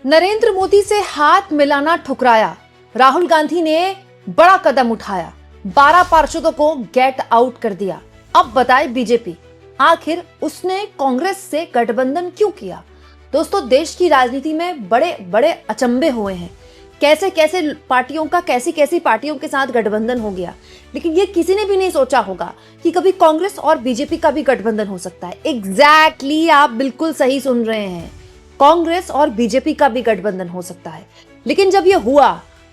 नरेंद्र मोदी से हाथ मिलाना ठुकराया, राहुल गांधी ने बड़ा कदम उठाया, 12 पार्षदों को गेट आउट कर दिया। अब बताए बीजेपी आखिर उसने कांग्रेस से गठबंधन क्यों किया। दोस्तों, देश की राजनीति में बड़े बड़े अचंभे हुए हैं, कैसे कैसे पार्टियों का कैसी कैसी पार्टियों के साथ गठबंधन हो गया, लेकिन ये किसी ने भी नहीं सोचा होगा कि कभी कांग्रेस और बीजेपी का भी गठबंधन हो सकता है। एग्जैक्टली आप बिल्कुल सही सुन रहे हैं, कांग्रेस और बीजेपी का भी गठबंधन हो सकता है। लेकिन जब ये हुआ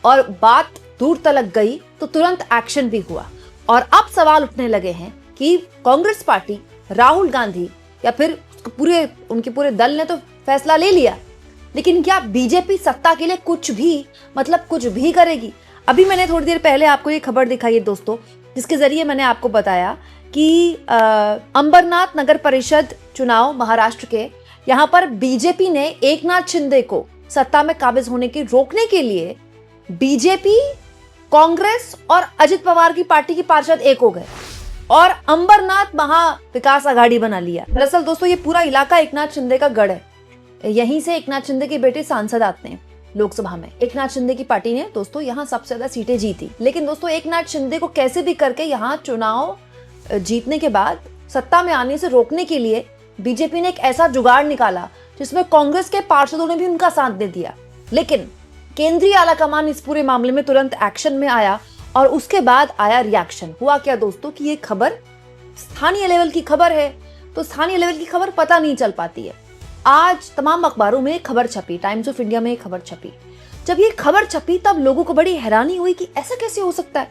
और बात दूर तलक गई तो तुरंत एक्शन भी हुआ और अब सवाल उठने लगे हैं कि कांग्रेस पार्टी, राहुल गांधी या फिर उनके पूरे दल ने तो फैसला ले लिया, लेकिन क्या बीजेपी सत्ता के लिए कुछ भी करेगी। अभी मैंने थोड़ी देर पहले आपको ये खबर दिखाई है दोस्तों, जिसके जरिए मैंने आपको बताया कि अंबरनाथ नगर परिषद चुनाव महाराष्ट्र के, यहाँ पर बीजेपी ने एकनाथ शिंदे को सत्ता में काबिज होने की रोकने के लिए बीजेपी, कांग्रेस और अजित पवार की पार्टी के पार्षद एक हो गए और अंबरनाथ महा विकास आघाड़ी बना लिया। दरअसल दोस्तों, ये पूरा इलाका एकनाथ शिंदे का गढ़ है, यहीं से एकनाथ शिंदे के बेटे सांसद आते हैं लोकसभा में। एकनाथ शिंदे की पार्टी ने दोस्तों यहाँ सबसे ज्यादा सीटें जीती, लेकिन दोस्तों एकनाथ शिंदे को कैसे भी करके यहाँ चुनाव जीतने के बाद सत्ता में आने से रोकने के लिए बीजेपी ने एक ऐसा जुगाड़ निकाला जिसमें कांग्रेस के पार्षदों ने भी उनका साथ दे दिया। लेकिन केंद्रीय आलाकमान इस पूरे मामले में तुरंत एक्शन में आया और उसके बाद आया रिएक्शन। हुआ क्या दोस्तों कि ये खबर स्थानीय लेवल की खबर है, तो स्थानीय लेवल की खबर पता नहीं चल पाती है। आज तमाम अखबारों में खबर छपी, टाइम्स ऑफ इंडिया में खबर छपी। जब ये खबर छपी तब लोगों को बड़ी हैरानी हुई कि ऐसा कैसे हो सकता है।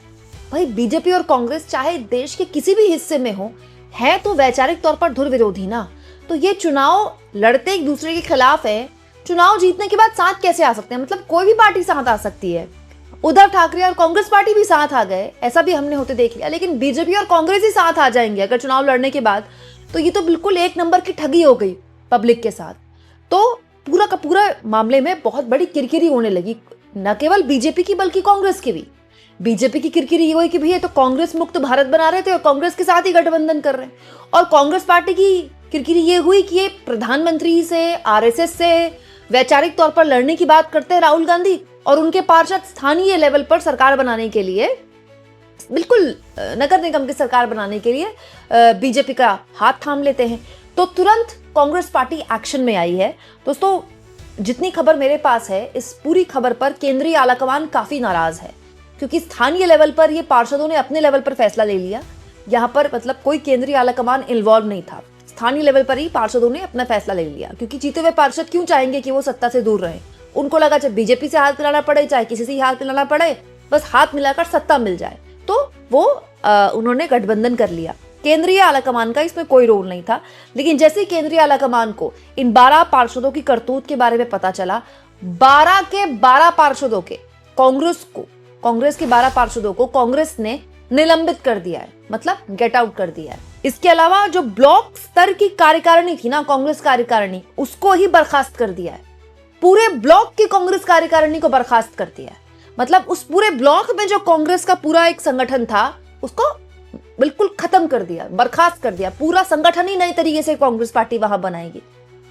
भाई, बीजेपी और कांग्रेस चाहे देश के किसी भी हिस्से में हो, है तो वैचारिक तौर पर धुर विरोधी ना, तो ये चुनाव लड़ते एक दूसरे के खिलाफ है, चुनाव जीतने के बाद साथ कैसे आ सकते हैं। मतलब कोई भी पार्टी साथ आ सकती है, उद्धव ठाकरे और कांग्रेस पार्टी भी साथ आ गए, ऐसा भी हमने होते देख लिया, लेकिन बीजेपी और कांग्रेस ही साथ आ जाएंगे अगर चुनाव लड़ने के बाद, तो ये तो बिल्कुल एक नंबर की ठगी हो गई पब्लिक के साथ। तो पूरा का पूरा मामले में बहुत बड़ी किरकिरी होने लगी, न केवल बीजेपी की बल्कि कांग्रेस की भी। बीजेपी की किरकिरी ये हुई कि भैया तो कांग्रेस मुक्त भारत बना रहे थे और कांग्रेस के साथ ही गठबंधन कर रहे हैं, और कांग्रेस पार्टी की किरकिरी ये हुई कि ये प्रधानमंत्री से, आरएसएस से वैचारिक तौर पर लड़ने की बात करते हैं राहुल गांधी, और उनके पार्षद स्थानीय लेवल पर सरकार बनाने के लिए, बिल्कुल नगर निगम की सरकार बनाने के लिए बीजेपी का हाथ थाम लेते हैं। तो तुरंत कांग्रेस पार्टी एक्शन में आई है। दोस्तों, जितनी खबर मेरे पास है, इस पूरी खबर पर केंद्रीय आलाकमान काफी नाराज है, क्योंकि स्थानीय लेवल पर ये पार्षदों ने अपने लेवल पर फैसला ले लिया। यहाँ पर मतलब कोई केंद्रीय आलाकमान इन्वॉल्व नहीं था, स्थानीय लेवल पर ही पार्षदों ने अपना फैसला ले लिया, क्योंकि जीते हुए पार्षद क्यों चाहेंगे कि वो सत्ता से दूर रहे। उनको लगा चाहे बीजेपी से हाथ मिलाना पड़े, चाहे किसी से हाथ मिलाना पड़े, बस हाथ मिलाकर सत्ता मिल जाए, तो वो उन्होंने गठबंधन कर लिया। केंद्रीय आलाकमान का इसमें कोई रोल नहीं था। लेकिन जैसे ही केंद्रीय आलाकमान को इन 12 पार्षदों की करतूत के बारे में पता चला, 12 के 12 पार्षदों के कांग्रेस के 12 पार्षदों को कांग्रेस ने निलंबित कर दिया है, मतलब गेट आउट कर दिया है। इसके अलावा जो ब्लॉक स्तर की कार्यकारिणी थी ना, कांग्रेस कार्यकारिणी, उसको ही बर्खास्त कर दिया है। पूरे ब्लॉक की कांग्रेस कार्यकारिणी को बर्खास्त कर दिया है। मतलब उस पूरे ब्लॉक में जो कांग्रेस का पूरा एक संगठन था, उसको बिल्कुल खत्म कर दिया, बर्खास्त कर दिया। पूरा संगठन ही नए तरीके से कांग्रेस पार्टी वहां बनाएगी।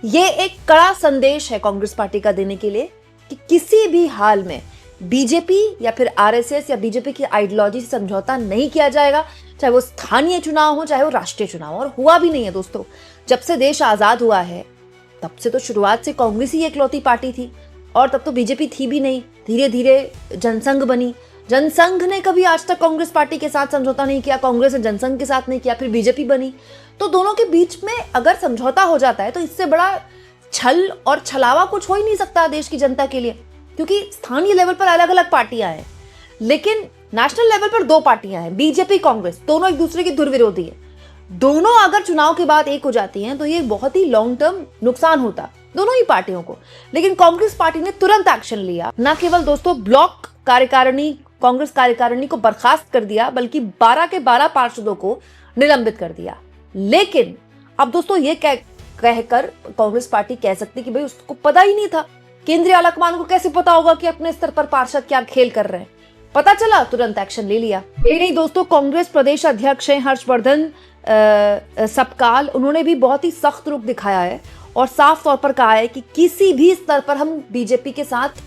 ये एक कड़ा संदेश है कांग्रेस पार्टी का देने के लिए कि किसी भी हाल में बीजेपी या फिर आरएसएस या बीजेपी की आइडियोलॉजी से समझौता नहीं किया जाएगा, चाहे वो स्थानीय चुनाव हो, चाहे वो राष्ट्रीय चुनाव हो। और हुआ भी नहीं है दोस्तों। जब से देश आजाद हुआ है तब से तो शुरुआत से कांग्रेस ही इकलौती पार्टी थी, और तब तो बीजेपी थी भी नहीं। धीरे धीरे जनसंघ बनी, जनसंघ ने कभी आज तक कांग्रेस पार्टी के साथ समझौता नहीं किया, कांग्रेस ने जनसंघ के साथ नहीं किया, फिर बीजेपी बनी। तो दोनों के बीच में अगर समझौता हो जाता है तो इससे बड़ा छल और छलावा कुछ हो ही नहीं सकता देश की जनता के लिए, क्योंकि स्थानीय लेवल पर अलग अलग पार्टियां हैं, लेकिन नेशनल लेवल पर 2 पार्टियां हैं, बीजेपी कांग्रेस, दोनों एक दूसरे की धुर विरोधी है। दोनों अगर चुनाव के बाद एक हो जाती हैं तो ये बहुत ही लॉन्ग टर्म नुकसान होता दोनों ही पार्टियों को। लेकिन कांग्रेस पार्टी ने तुरंत एक्शन लिया, न केवल दोस्तों ब्लॉक कार्यकारिणी, कांग्रेस कार्यकारिणी को बर्खास्त कर दिया, बल्कि 12 के 12 पार्षदों को निलंबित कर दिया। लेकिन अब दोस्तों ये कहकर कांग्रेस पार्टी कह सकती कि भाई उसको पता ही नहीं था, केंद्रीय आलाकमान को कैसे पता होगा कि अपने स्तर पर पार्षद क्या खेल कर रहे हैं। पता चला, तुरंत एक्शन ले लिया। ये नहीं दोस्तों, कांग्रेस प्रदेश अध्यक्ष हैं हर्षवर्धन सपकाल, उन्होंने भी बहुत ही सख्त रुख दिखाया है और साफ तौर पर कहा है कि किसी भी स्तर पर हम बीजेपी के साथ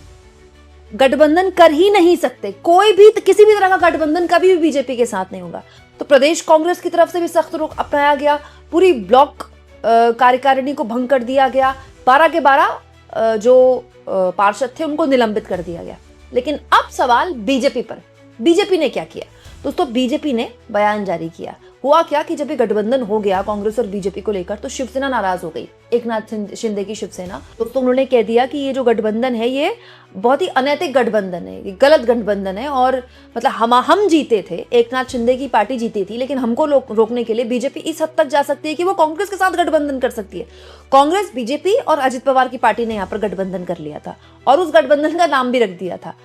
गठबंधन कर ही नहीं सकते। कोई भी किसी भी तरह का गठबंधन कभी भी बीजेपी के साथ नहीं होगा। तो प्रदेश कांग्रेस की तरफ से भी सख्त रुख अपनाया गया, पूरी ब्लॉक कार्यकारिणी को भंग कर दिया गया, 12 के 12 जो पार्षद थे उनको निलंबित कर दिया गया। लेकिन अब सवाल बीजेपी पर। बीजेपी ने क्या किया दोस्तों? बीजेपी ने बयान जारी किया। हुआ क्या कि जब ये गठबंधन हो गया कांग्रेस और बीजेपी को लेकर, तो शिवसेना नाराज हो गई, एकनाथ शिंदे की शिवसेना। दोस्तों उन्होंने कह दिया कि ये जो गठबंधन है ये बहुत ही अनैतिक गठबंधन है, ये गलत गठबंधन है, और मतलब हम जीते थे, एकनाथ शिंदे की पार्टी जीती थी, लेकिन हमको रोकने के लिए बीजेपी इस हद तक जा सकती है कि वो कांग्रेस के साथ गठबंधन कर सकती है। कांग्रेस, बीजेपी और अजित पवार की पार्टी ने यहाँ पर गठबंधन कर लिया था और उस गठबंधन का नाम भी रख दिया था।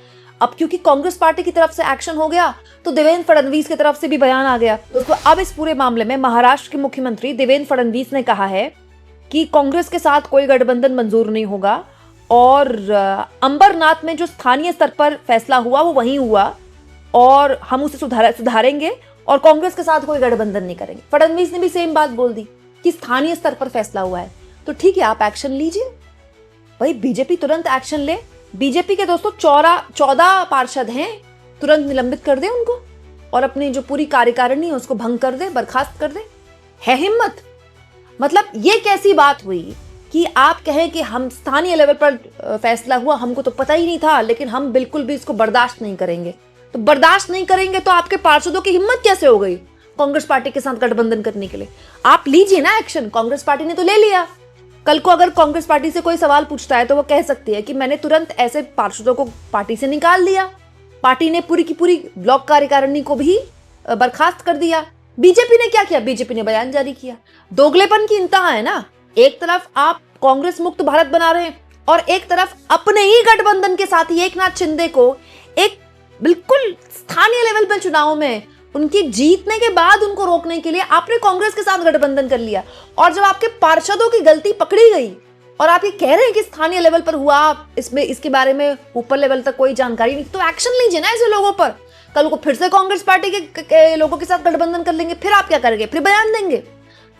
अब क्योंकि कांग्रेस पार्टी की तरफ से एक्शन हो गया तो देवेंद्र फडणवीस की तरफ से भी बयान आ गया। दोस्तों अब इस पूरे मामले में महाराष्ट्र के मुख्यमंत्री देवेंद्र फडणवीस ने कहा है कि कांग्रेस के साथ कोई गठबंधन मंजूर नहीं होगा और अंबरनाथ में जो स्थानीय स्तर पर फैसला हुआ वो वहीं हुआ और हम उसे सुधारेंगे और कांग्रेस के साथ कोई गठबंधन नहीं करेंगे। फडणवीस ने भी सेम बात बोल दी कि स्थानीय स्तर पर फैसला हुआ है तो ठीक है, आप एक्शन लीजिए। भाई बीजेपी तुरंत एक्शन ले। बीजेपी के दोस्तों 14 पार्षद हैं, तुरंत निलंबित कर दे उनको और अपनी जो पूरी कार्यकारिणी है उसको भंग कर दे, बर्खास्त कर दे। है हिम्मत? मतलब ये कैसी बात हुई कि आप कहें कि हम स्थानीय लेवल पर फैसला हुआ, हमको तो पता ही नहीं था, लेकिन हम बिल्कुल भी इसको बर्दाश्त नहीं करेंगे। तो बर्दाश्त नहीं करेंगे तो आपके पार्षदों की हिम्मत कैसे हो गई कांग्रेस पार्टी के साथ गठबंधन करने के लिए? आप लीजिए ना एक्शन। कांग्रेस पार्टी ने तो ले लिया। कल को अगर कांग्रेस पार्टी से कोई सवाल पूछता है तो वो कह सकती है कि मैंने तुरंत ऐसे पार्षदों को पार्टी से निकाल दिया, पार्टी ने पूरी की पूरी ब्लॉक कार्यकारिणी को भी बर्खास्त कर दिया। बीजेपी ने क्या किया? बीजेपी ने बयान जारी किया। दोगलेपन की इंतहा है ना। एक तरफ आप कांग्रेस मुक्त भारत बना रहे हैं और एक तरफ अपने ही गठबंधन के साथी एकनाथ शिंदे को एक बिल्कुल स्थानीय लेवल पर चुनाव में उनकी जीतने के बाद उनको रोकने के लिए आपने कांग्रेस के साथ गठबंधन कर लिया। और जब आपके पार्षदों की गलती पकड़ी गई और आप ये कह रहे हैं कि स्थानीय लेवल पर हुआ, इसमें इसके बारे में ऊपर लेवल तक कोई जानकारी नहीं, तो एक्शन लीजिए ना ऐसे लोगों पर। कल को फिर से कांग्रेस पार्टी के लोगों के साथ गठबंधन कर लेंगे, फिर आप क्या करेंगे? फिर बयान देंगे।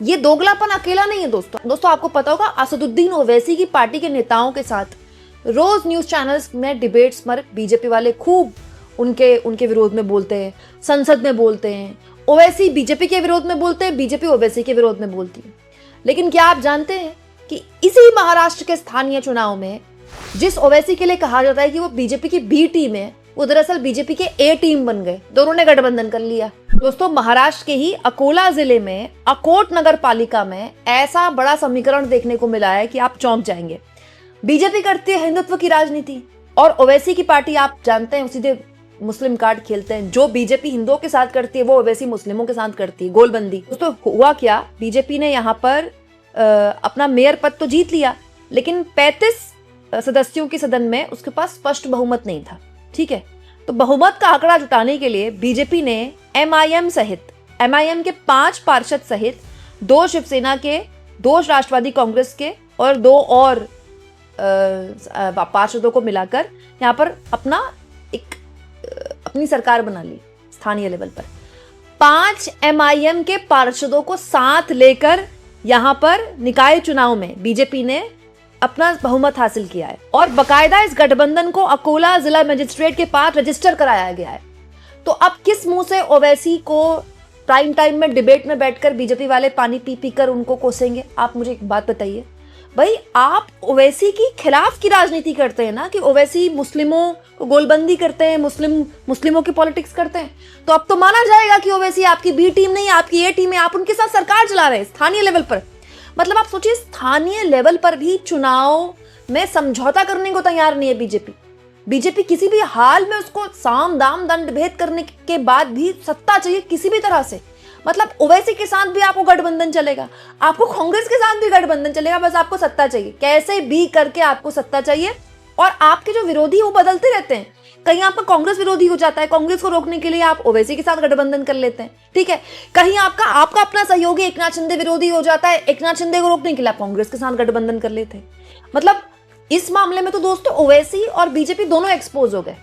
ये दोगलापन अकेला नहीं है दोस्तों आपको पता होगा असदुद्दीन ओवैसी की पार्टी के नेताओं के साथ रोज न्यूज चैनल्स में डिबेट्स में बीजेपी वाले खूब उनके विरोध में बोलते हैं, संसद में बोलते हैं। ओवैसी बीजेपी के विरोध में बोलते हैं, बीजेपी ओवैसी के विरोध में बोलती है। लेकिन क्या आप जानते हैं कि इसी महाराष्ट्र के स्थानीय चुनाव में जिस ओवैसी के लिए कहा जाता है कि वो बीजेपी की बी टीम है, वो दरअसल बीजेपी के ए टीम बन गए। दोनों ने गठबंधन कर लिया। दोस्तों महाराष्ट्र के ही अकोला जिले में अकोट नगर पालिका में ऐसा बड़ा समीकरण देखने को मिला है कि आप चौंक जाएंगे। बीजेपी करती है हिंदुत्व की राजनीति और ओवैसी की पार्टी आप जानते हैं सीधे मुस्लिम कार्ड खेलते हैं। जो बीजेपी हिंदुओं के साथ करती है वो ओवैसी मुस्लिमों के साथ करती है, गोलबंदी। दोस्तों हुआ क्या, बीजेपी ने यहाँ पर अपना मेयर पद तो जीत लिया, लेकिन 35 सदस्यों के सदन में उसके पास स्पष्ट बहुमत नहीं था। ठीक है, तो बहुमत का आंकड़ा जुटाने के लिए बीजेपी ने एमआईएम के 5 पार्षद सहित 2 शिवसेना के, 2 राष्ट्रवादी कांग्रेस के और 2 और पार्षदों को मिलाकर यहाँ पर अपनी सरकार बना ली स्थानीय लेवल पर। 5 एमआईएम के पार्षदों को साथ लेकर यहां पर निकाय चुनाव में बीजेपी ने अपना बहुमत हासिल किया है और बकायदा इस गठबंधन को अकोला जिला मजिस्ट्रेट के पास रजिस्टर कराया गया है। तो अब किस मुंह से ओवैसी को प्राइम टाइम में डिबेट में बैठकर बीजेपी वाले पानी पी पी कर उनको कोसेंगे? आप मुझे एक बात बताइए भाई, आप ओवैसी की खिलाफ की राजनीति करते हैं ना, कि ओवैसी मुस्लिमों को गोलबंदी करते हैं, मुस्लिमों की पॉलिटिक्स करते हैं, तो अब तो माना जाएगा कि ओवैसी आपकी बी टीम नहीं, आपकी ए टीम है, आप उनके साथ सरकार चला रहे हैं स्थानीय लेवल पर। मतलब आप सोचिए, स्थानीय लेवल पर भी चुनाव में समझौता करने को तैयार नहीं है बीजेपी किसी भी हाल में उसको साम दाम दंड भेद करने के बाद भी सत्ता चाहिए किसी भी तरह से। मतलब ओवैसी के साथ भी आपको गठबंधन चलेगा, आपको कांग्रेस के साथ भी गठबंधन चलेगा, बस आपको सत्ता चाहिए, कैसे भी करके आपको सत्ता चाहिए। और आपके जो विरोधी वो बदलते रहते हैं, कहीं आपका कांग्रेस विरोधी हो जाता है, कांग्रेस को रोकने के लिए आप ओवैसी के साथ गठबंधन कर लेते हैं, ठीक है। कहीं आपका अपना सहयोगी एकनाथ शिंदे विरोधी हो जाता है, एकनाथ शिंदे को रोकने के लिए आप कांग्रेस के साथ गठबंधन कर लेते हैं। मतलब इस मामले में तो दोस्तों ओवैसी और बीजेपी दोनों एक्सपोज हो गए।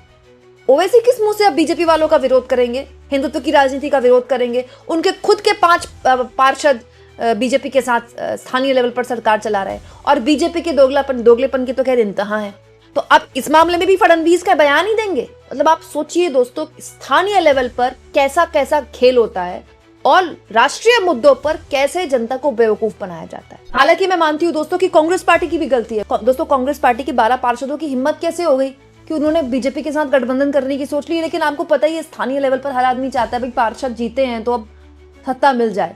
ओवैसी किस मुंह से अब बीजेपी वालों का विरोध करेंगे, हिंदुत्व की राजनीति का विरोध करेंगे? उनके खुद के 5 पार्षद बीजेपी के साथ स्थानीय लेवल पर सरकार चला रहे हैं और बीजेपी के दोगलेपन की तो खैर इंतहा है। तो अब इस मामले में भी फडणवीस का बयान ही देंगे। मतलब आप सोचिए दोस्तों, स्थानीय लेवल पर कैसा कैसा खेल होता है और राष्ट्रीय मुद्दों पर कैसे जनता को बेवकूफ बनाया जाता है। हालांकि मैं मानती हूँ दोस्तों कि कांग्रेस पार्टी की भी गलती है। दोस्तों, कांग्रेस पार्टी के 12 पार्षदों की हिम्मत कैसे हो गई कि उन्होंने बीजेपी के साथ गठबंधन करने की सोच ली। लेकिन आपको पता ही है, स्थानीय लेवल पर हर आदमी चाहता है भाई पार्षद जीते हैं तो अब सत्ता मिल जाए।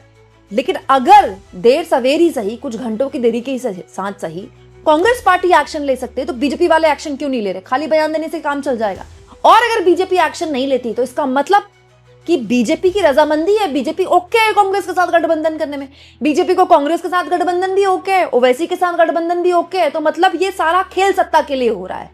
लेकिन अगर देर सवेर ही सही, कुछ घंटों की देरी के साथ सही, कांग्रेस पार्टी एक्शन ले सकते हैं तो बीजेपी वाले एक्शन क्यों नहीं ले रहे? खाली बयान देने से काम चल जाएगा। और अगर बीजेपी एक्शन नहीं लेती तो इसका मतलब कि बीजेपी की रजामंदी है, बीजेपी ओके है कांग्रेस के साथ गठबंधन करने में, बीजेपी को कांग्रेस के साथ गठबंधन भी ओके है, ओवैसी के साथ गठबंधन भी ओके है। तो मतलब ये सारा खेल सत्ता के लिए हो रहा है।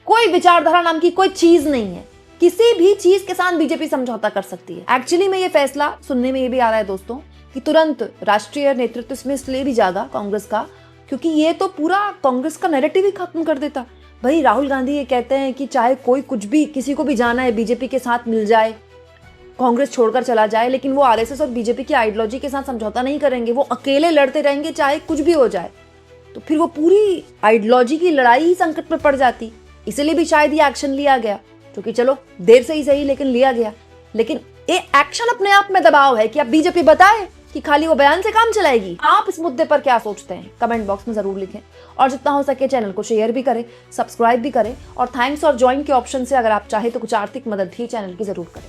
कोई विचारधारा नाम की कोई चीज नहीं है। किसी भी चीज के साथ बीजेपी समझौता कर सकती है। एक्चुअली में ये फैसला सुनने में ये भी आ रहा है दोस्तों कि तुरंत राष्ट्रीय नेतृत्व इसमें इसलिए भी जागा कांग्रेस का, क्योंकि ये तो पूरा कांग्रेस का नैरेटिव ही खत्म कर देता। भाई राहुल गांधी ये कहते हैं कि चाहे कोई कुछ भी, किसी को भी जाना है बीजेपी के साथ मिल जाए, कांग्रेस छोड़कर चला जाए, लेकिन वो आरएसएस और बीजेपी की आइडियोलॉजी के साथ समझौता नहीं करेंगे। वो अकेले लड़ते रहेंगे चाहे कुछ भी हो जाए। तो फिर वो पूरी आइडियोलॉजी की लड़ाई ही संकट में पड़ जाती। इसलिए भी शायद ये एक्शन लिया गया, क्योंकि चलो देर से ही सही लेकिन लिया गया। लेकिन ये एक्शन अपने आप में दबाव है कि अब बीजेपी बताए कि खाली वो बयान से काम चलाएगी। आप इस मुद्दे पर क्या सोचते हैं कमेंट बॉक्स में जरूर लिखें और जितना हो सके चैनल को शेयर भी करें, सब्सक्राइब भी करें और थैंक्स और ज्वाइन के ऑप्शन से अगर आप चाहें तो कुछ आर्थिक मदद भी चैनल की जरूर करें।